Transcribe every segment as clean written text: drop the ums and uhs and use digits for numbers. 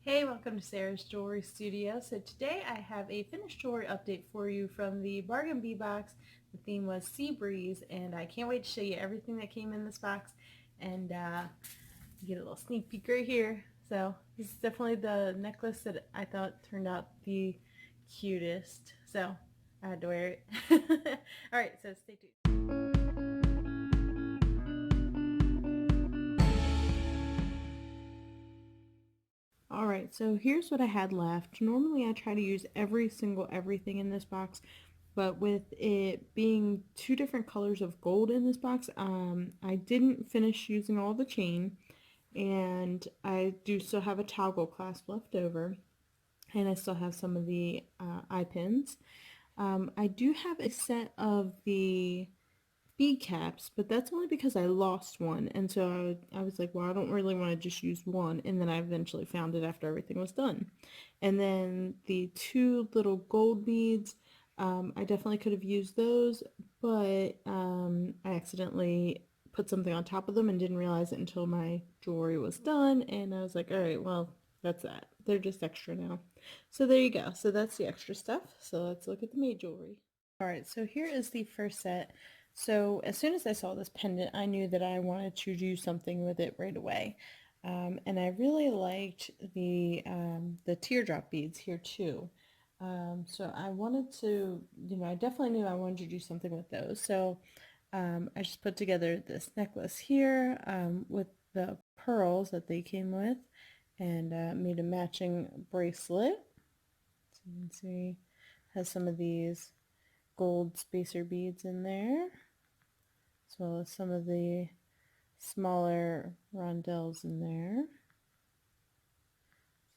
Hey, welcome to Sarah's Jewelry Studio. So today I have a finished jewelry update for you from the Bargain Bee box. The theme was Sea Breeze, and I can't wait to show you everything that came in this box and get a little sneak peek right here. So this is definitely the necklace that I thought turned out the cutest. So I had to wear it. Alright, so stay tuned. Alright, so here's what I had left. Normally I try to use every single everything in this box, but with it being two different colors of gold in this box, I didn't finish using all the chain, and I do still have a toggle clasp left over, and I still have some of the eye pins. I do have a set of the bead caps, but that's only because I lost one, and so I was like, well, I don't really want to just use one, and then I eventually found it after everything was done. And then the two little gold beads, I definitely could have used those, but I accidentally put something on top of them and didn't realize it until my jewelry was done, and I was like, all right, well, that's that. They're just extra now. So there you go. So that's the extra stuff. So let's look at the maid jewelry. All right, so here is the first set. So as soon as I saw this pendant, I knew that I wanted to do something with it right away. And I really liked the teardrop beads here too. So I wanted to, I definitely knew I wanted to do something with those. So I just put together this necklace here with the pearls that they came with, and made a matching bracelet. So you can see has some of these gold spacer beads in there, as well as some of the smaller rondelles in there.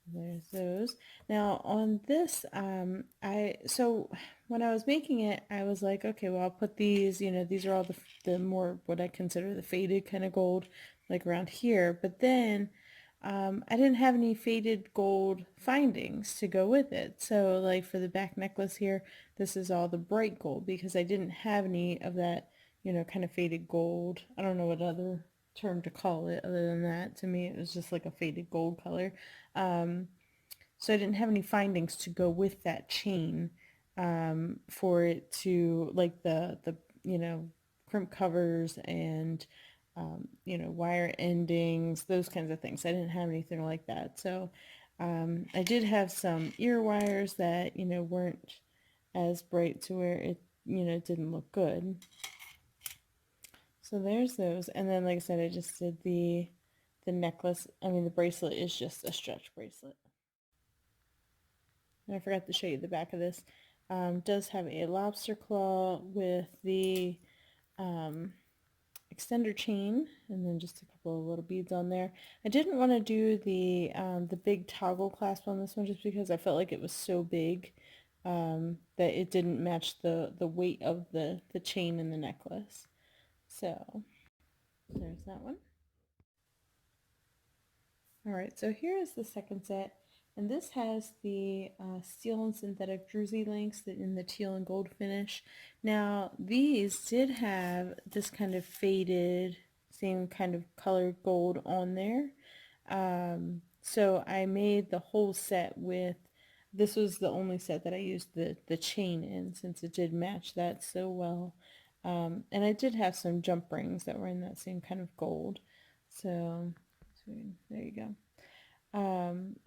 So there's those. Now on this, so when I was making it, I was like, okay, well, I'll put these, these are all the more what I consider the faded kind of gold, like around here. But then I didn't have any faded gold findings to go with it. So like for the back necklace here, this is all the bright gold because I didn't have any of that, kind of faded gold. I don't know what other term to call it other than that. To me, it was just like a faded gold color. Um, so I didn't have any findings to go with that chain for it to, like the crimp covers and wire endings, those kinds of things. I didn't have anything like that. So I did have some ear wires that, weren't as bright to where it, didn't look good. So there's those. And then, like I said, I just did the necklace. I mean, the bracelet is just a stretch bracelet. And I forgot to show you the back of this. Does have a lobster claw with the extender chain, and then just a couple of little beads on there. I didn't want to do the big toggle clasp on this one just because I felt like it was so big that it didn't match the weight of the chain and the necklace. So there's that one. Alright, so here is the second set, and this has the steel and synthetic druzy links in the teal and gold finish. Now, these did have this kind of faded, same kind of colored gold on there. So I made the whole set with, this was the only set that I used the chain in, since it did match that so well. And I did have some jump rings that were in that same kind of gold. So there you go.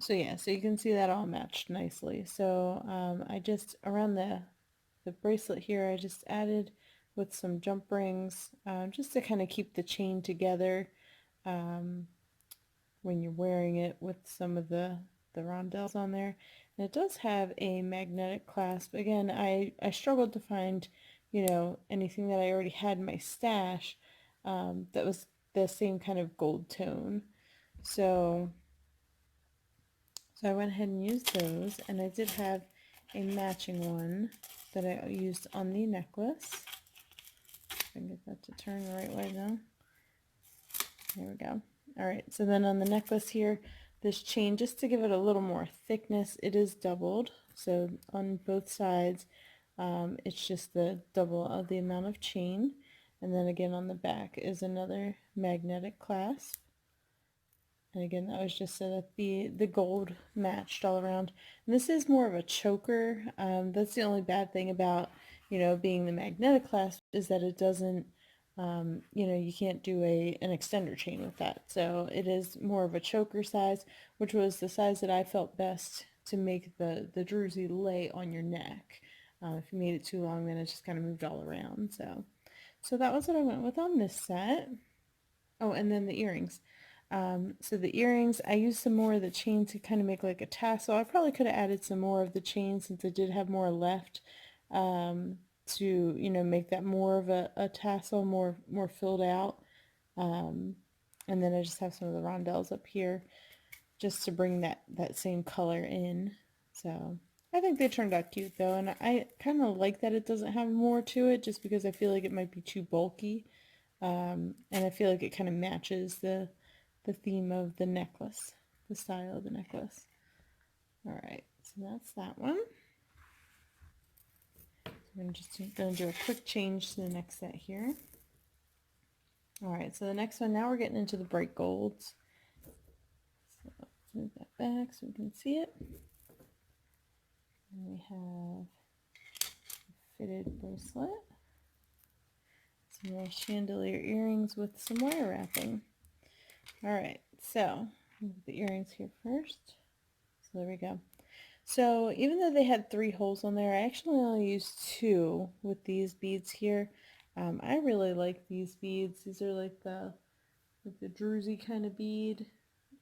So yeah, so you can see that all matched nicely. So I just, around the bracelet here, I just added with some jump rings, just to kind of keep the chain together when you're wearing it, with some of the rondelles on there. And it does have a magnetic clasp. Again, I struggled to find, anything that I already had in my stash that was the same kind of gold tone. So I went ahead and used those, and I did have a matching one that I used on the necklace. If I can get that to turn the right way now. There we go. Alright, so then on the necklace here, this chain, just to give it a little more thickness, it is doubled. So on both sides, it's just the double of the amount of chain. And then again on the back is another magnetic clasp. And again, that was just so that the gold matched all around. And this is more of a choker. That's the only bad thing about, being the magnetic clasp is that it doesn't, you can't do an extender chain with that. So it is more of a choker size, which was the size that I felt best to make the druzy lay on your neck. If you made it too long, then it just kind of moved all around. So that was what I went with on this set. Oh, and then the earrings. So the earrings, I used some more of the chain to kind of make like a tassel. I probably could have added some more of the chain since I did have more left, to, make that more of a tassel, more filled out. Um, and then I just have some of the rondelles up here just to bring that same color in. So I think they turned out cute though, and I kind of like that it doesn't have more to it just because I feel like it might be too bulky. And I feel like it kind of matches the theme of the necklace, the style of the necklace. All right, so that's that one. I'm just going to do a quick change to the next set here. All right, so the next one, now we're getting into the bright golds. So let's move that back so we can see it. And we have a fitted bracelet, some more chandelier earrings with some wire wrapping. All right, so the earrings here first. So there we go. So even though they had 3 holes on there, I actually only used 2 with these beads here. I really like these beads. These are like the druzy kind of bead,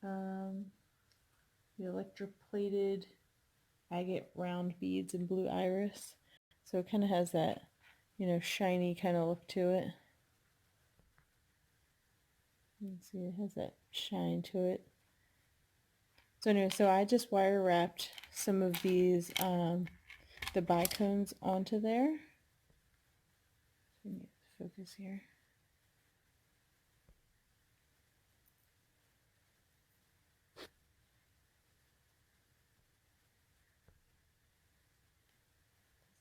um, the electroplated agate round beads in blue iris. So it kind of has that, shiny kind of look to it. You can see it has that shine to it. So anyway, so I just wire wrapped some of these, the bicones onto there. Focus here. Does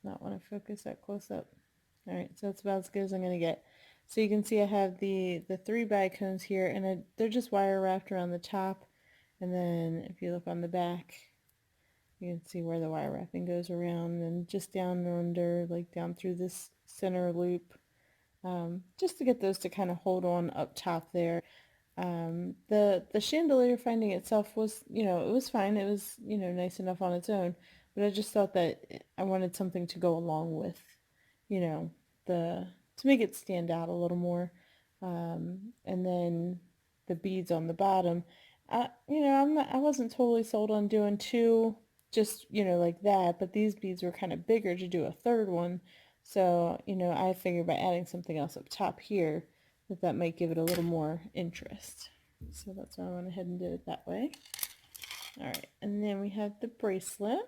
not want to focus that close up. All right, so that's about as good as I'm going to get. So you can see I have the 3 bicones here, and they're just wire wrapped around the top. And then if you look on the back, you can see where the wire wrapping goes around and just down under, like down through this center loop, just to get those to kind of hold on up top there. The chandelier finding itself was, it was fine. It was, nice enough on its own, but I just thought that I wanted something to go along with, you know, to make it stand out a little more. And then the beads on the bottom, I wasn't totally sold on doing 2, just, like that, but these beads were kind of bigger to do a 3rd one. So, I figured by adding something else up top here, that might give it a little more interest. So that's why I went ahead and did it that way. All right, and then we have the bracelet.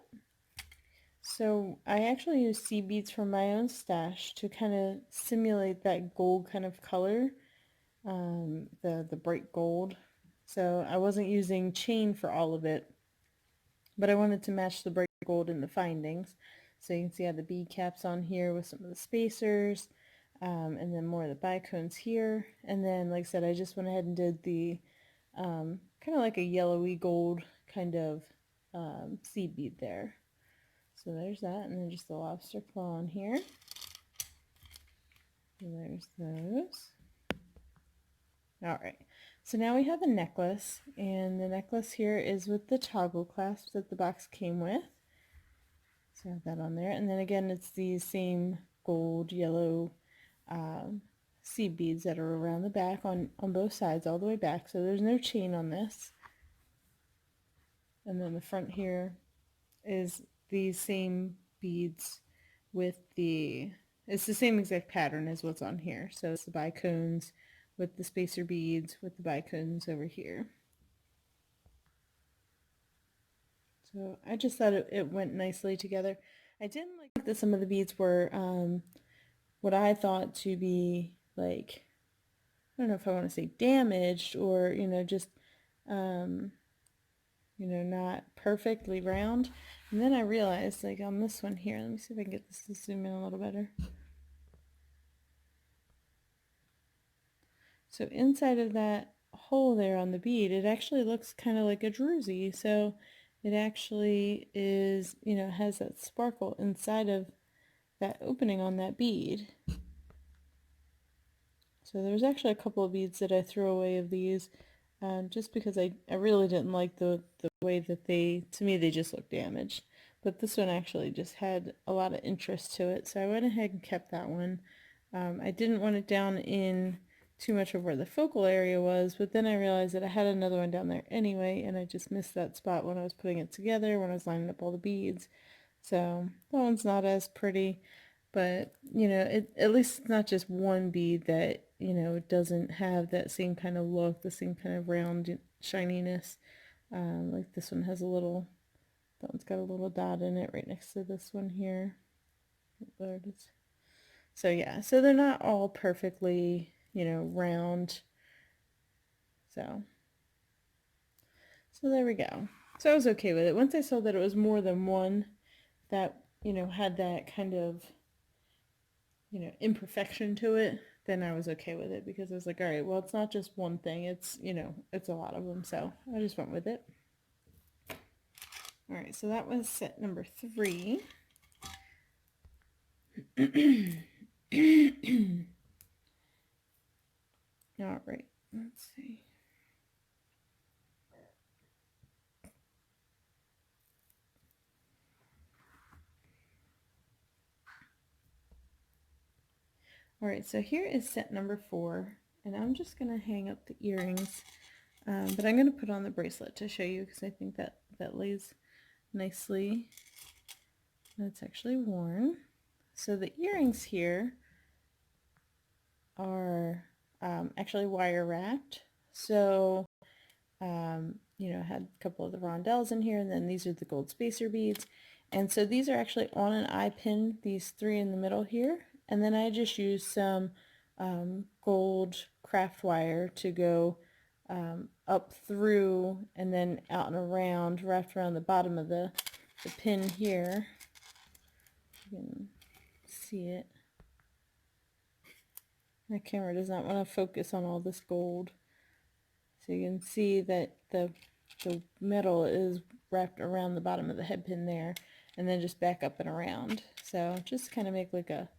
So I actually used seed beads from my own stash to kind of simulate that gold kind of color, the bright gold. So I wasn't using chain for all of it, but I wanted to match the bright gold in the findings. So you can see I have the bead caps on here with some of the spacers, and then more of the bicones here. And then, like I said, I just went ahead and did the kind of like a yellowy gold kind of seed bead there. So there's that, and then just the lobster claw on here. And there's those. All right, so now we have a necklace, and the necklace here is with the toggle clasp that the box came with. So I have that on there, and then again, it's these same gold, yellow seed beads that are around the back on both sides, all the way back. So there's no chain on this. And then the front here is these same beads with it's the same exact pattern as what's on here. So it's the bicones with the spacer beads with the bicones over here. So I just thought it went nicely together. I didn't like that some of the beads were what I thought to be like, I don't know if I want to say damaged or, just, not perfectly round. And then I realized, like on this one here, let me see if I can get this to zoom in a little better. So inside of that hole there on the bead, it actually looks kind of like a druzy. So it actually is, has that sparkle inside of that opening on that bead. So there's actually a couple of beads that I threw away of these, just because I really didn't like the way that to me, they just looked damaged. But this one actually just had a lot of interest to it, so I went ahead and kept that one. I didn't want it down in too much of where the focal area was, but then I realized that I had another one down there anyway, and I just missed that spot when I was putting it together, when I was lining up all the beads. So that one's not as pretty, but at least it's not just one bead that doesn't have that same kind of look, the same kind of round shininess. Like this one has that one's got a little dot in it right next to this one here. There it is. So yeah, so they're not all perfectly round. So there we go. So I was okay with it. Once I saw that it was more than one that had that kind of imperfection to it, then I was okay with it, because I was like, all right, well, it's not just one thing, it's a lot of them. So I just went with it. All right, so that was set number 3. All right, let's see. All right, so here is set number 4, and I'm just going to hang up the earrings, but I'm going to put on the bracelet to show you, because I think that lays nicely. It's actually worn. So the earrings here are actually wire wrapped. So, I had a couple of the rondelles in here, and then these are the gold spacer beads. And so these are actually on an eye pin, these 3 in the middle here. And then I just used some gold craft wire to go up through and then out and around, wrapped around the bottom of the pin here. You can see it. My camera does not want to focus on all this gold. So you can see that the metal is wrapped around the bottom of the head pin there, and then just back up and around. So just kind of make like a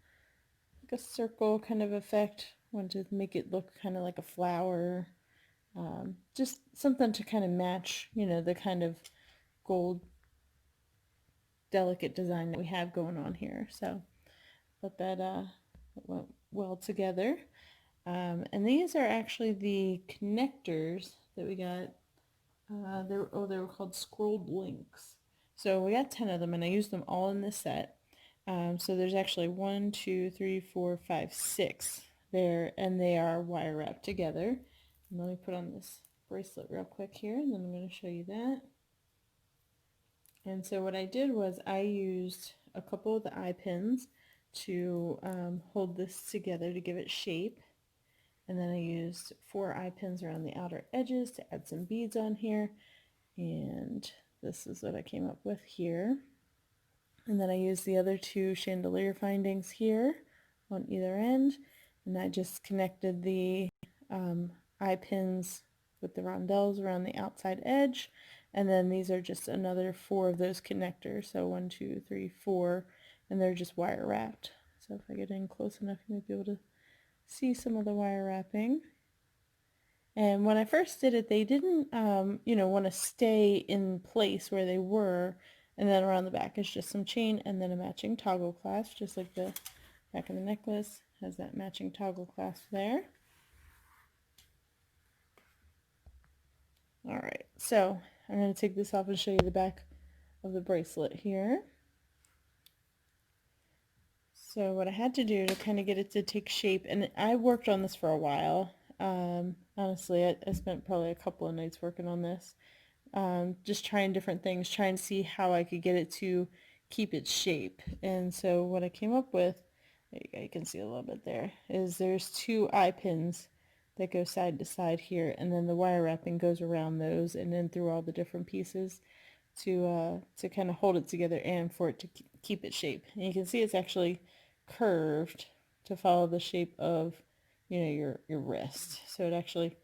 circle kind of effect. Want to make it look kind of like a flower. Just something to kind of match, the kind of gold delicate design that we have going on here. So let that went well together. And these are actually the connectors that we got. They were called scrolled links. So we got 10 of them, and I used them all in this set. So there's actually 1, 2, 3, 4, 5, 6 there, and they are wire wrapped together. And let me put on this bracelet real quick here, and then I'm going to show you that. And so what I did was I used a couple of the eye pins to hold this together to give it shape. And then I used 4 eye pins around the outer edges to add some beads on here. And this is what I came up with here. And then I used the other 2 chandelier findings here on either end. And I just connected the eye pins with the rondelles around the outside edge. And then these are just another 4 of those connectors. So 1, 2, 3, 4. And they're just wire wrapped. So if I get in close enough, you might be able to see some of the wire wrapping. And when I first did it, they didn't, want to stay in place where they were. And then around the back is just some chain and then a matching toggle clasp, just like the back of the necklace has that matching toggle clasp there. All right, so I'm going to take this off and show you the back of the bracelet here. So what I had to do to kind of get it to take shape, and I worked on this for a while. Honestly, I spent probably a couple of nights working on this. Just trying different things, trying to see how I could get it to keep its shape. And so what I came up with, there you go, you can see a little bit there, is there's 2 eye pins that go side to side here, and then the wire wrapping goes around those and then through all the different pieces to kind of hold it together and for it to keep its shape. And you can see it's actually curved to follow the shape of your wrist. So it actually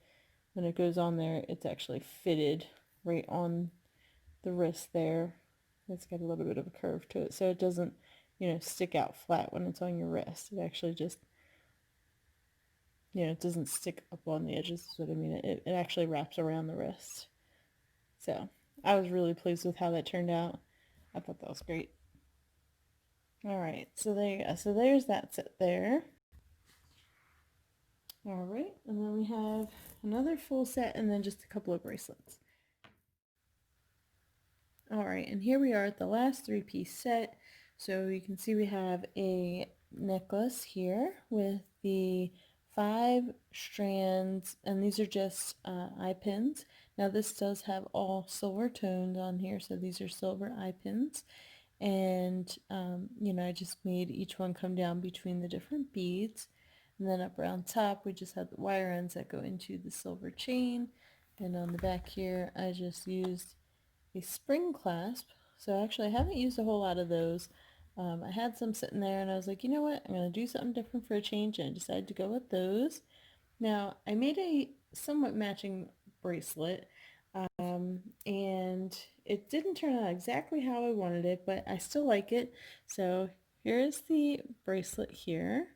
when it goes on there, it's actually fitted right on the wrist there. It's got a little bit of a curve to it, so it doesn't, stick out flat when it's on your wrist. It actually just, it doesn't stick up on the edges, is what I mean. It actually wraps around the wrist. So I was really pleased with how that turned out. I thought that was great. All right, so there you go. So there's that set there. All right, and then we have another full set and then just a couple of bracelets. All right, and here we are at the last three-piece set. So you can see we have a necklace here with the 5 strands, and these are just eye pins. Now this does have all silver tones on here, so these are silver eye pins. And, I just made each one come down between the different beads. And then up around top, we just have the wire ends that go into the silver chain. And on the back here, I just used a spring clasp. So actually I haven't used a whole lot of those. I had some sitting there and I was like, you know what, I'm going to do something different for a change, and I decided to go with those. Now I made a somewhat matching bracelet, and it didn't turn out exactly how I wanted it, but I still like it. So here's the bracelet here.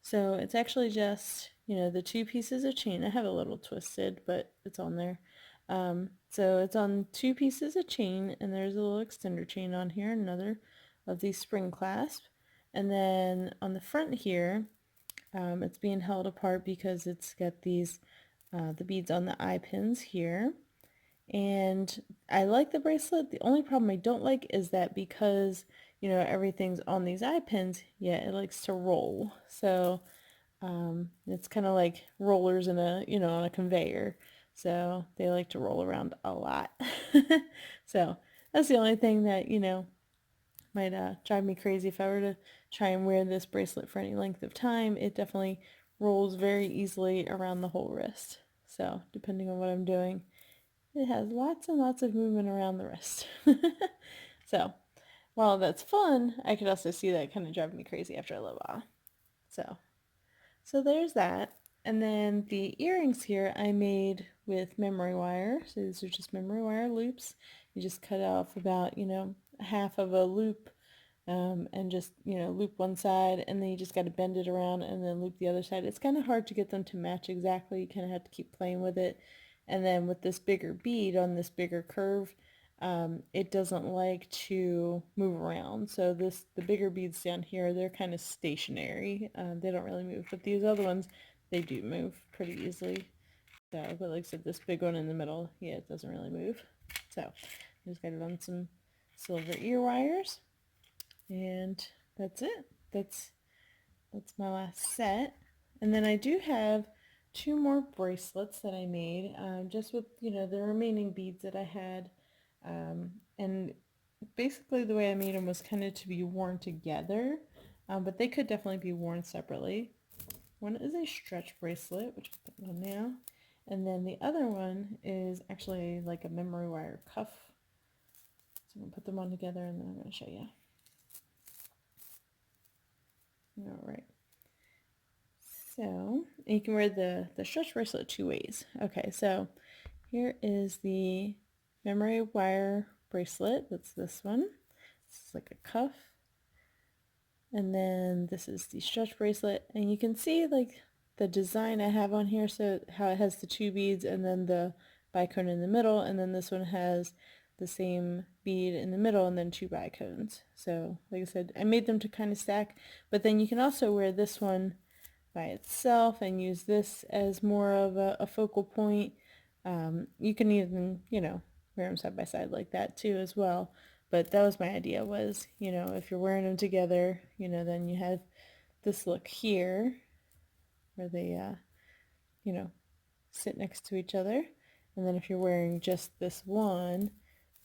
So it's actually just, the 2 pieces of chain. I have a little twisted, but it's on there. So it's on 2 pieces of chain, and there's a little extender chain on here, another of these spring clasp. And then on the front here, it's being held apart because it's got these, the beads on the eye pins here. And I like the bracelet. The only problem I don't like is that because, everything's on these eye pins, yeah, it likes to roll. So it's kind of like rollers in a, on a conveyor. So they like to roll around a lot. So that's the only thing that, might drive me crazy if I were to try and wear this bracelet for any length of time. It definitely rolls very easily around the whole wrist. So depending on what I'm doing, it has lots and lots of movement around the wrist. So while that's fun, I could also see that kind of driving me crazy after a little while. So there's that. And then the earrings here I made with memory wire. So these are just memory wire loops. You just cut off about, half of a loop, and just, loop one side, and then you just got to bend it around and then loop the other side. It's kind of hard to get them to match exactly. You kind of have to keep playing with it. And then with this bigger bead on this bigger curve, it doesn't like to move around. So the bigger beads down here, they're kind of stationary. They don't really move, but these other ones, they do move pretty easily. So, but like I said, this big one in the middle, yeah, it doesn't really move. So I just got it on some silver ear wires, and that's it. That's my last set. And then I do have 2 more bracelets that I made, just with, the remaining beads that I had. And basically the way I made them was kind of to be worn together, but they could definitely be worn separately. One is a stretch bracelet, which I'll put on now. And then the other one is actually like a memory wire cuff. So I'm going to put them on together and then I'm going to show you. All right. So you can wear the stretch bracelet 2 ways. Okay, so here is the memory wire bracelet. That's this one. It's like a cuff. And then this is the stretch bracelet. And you can see like the design I have on here. So how it has the 2 beads and then the bicone in the middle. And then this one has the same bead in the middle and then 2 bicones. So like I said, I made them to kind of stack. But then you can also wear this one by itself and use this as more of a focal point. You can even, wear them side by side like that too as well. But that was my idea was, if you're wearing them together, then you have this look here where they, sit next to each other. And then if you're wearing just this one,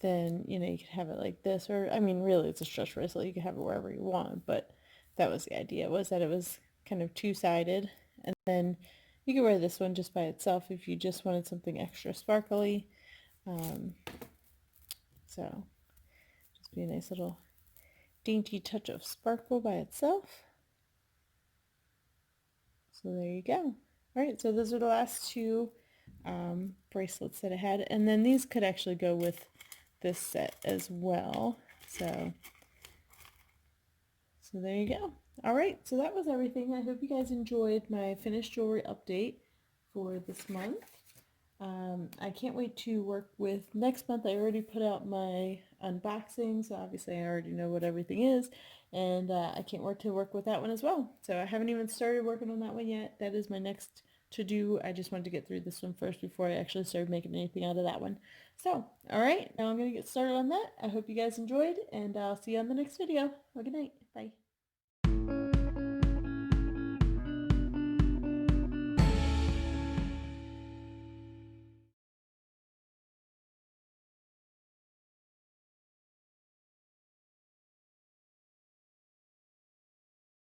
then, you could have it like this. Or, I mean, really, it's a stretch bracelet. You can have it wherever you want. But that was the idea, was that it was kind of two-sided. And then you could wear this one just by itself if you just wanted something extra sparkly. So just be a nice little dainty touch of sparkle by itself. So there you go. All right, so those are the last 2 bracelets that I had. And then these could actually go with this set as well. So there you go. All right, so that was everything. I hope you guys enjoyed my finished jewelry update for this month. I can't wait to work with next month. I already put out my unboxing, so obviously I already know what everything is, and I can't wait to work with that one as well. So I haven't even started working on that one yet. That is my next to do. I just wanted to get through this one first before I actually started making anything out of that one. So, all right, now I'm going to get started on that. I hope you guys enjoyed, and I'll see you on the next video. Have a good night. Bye.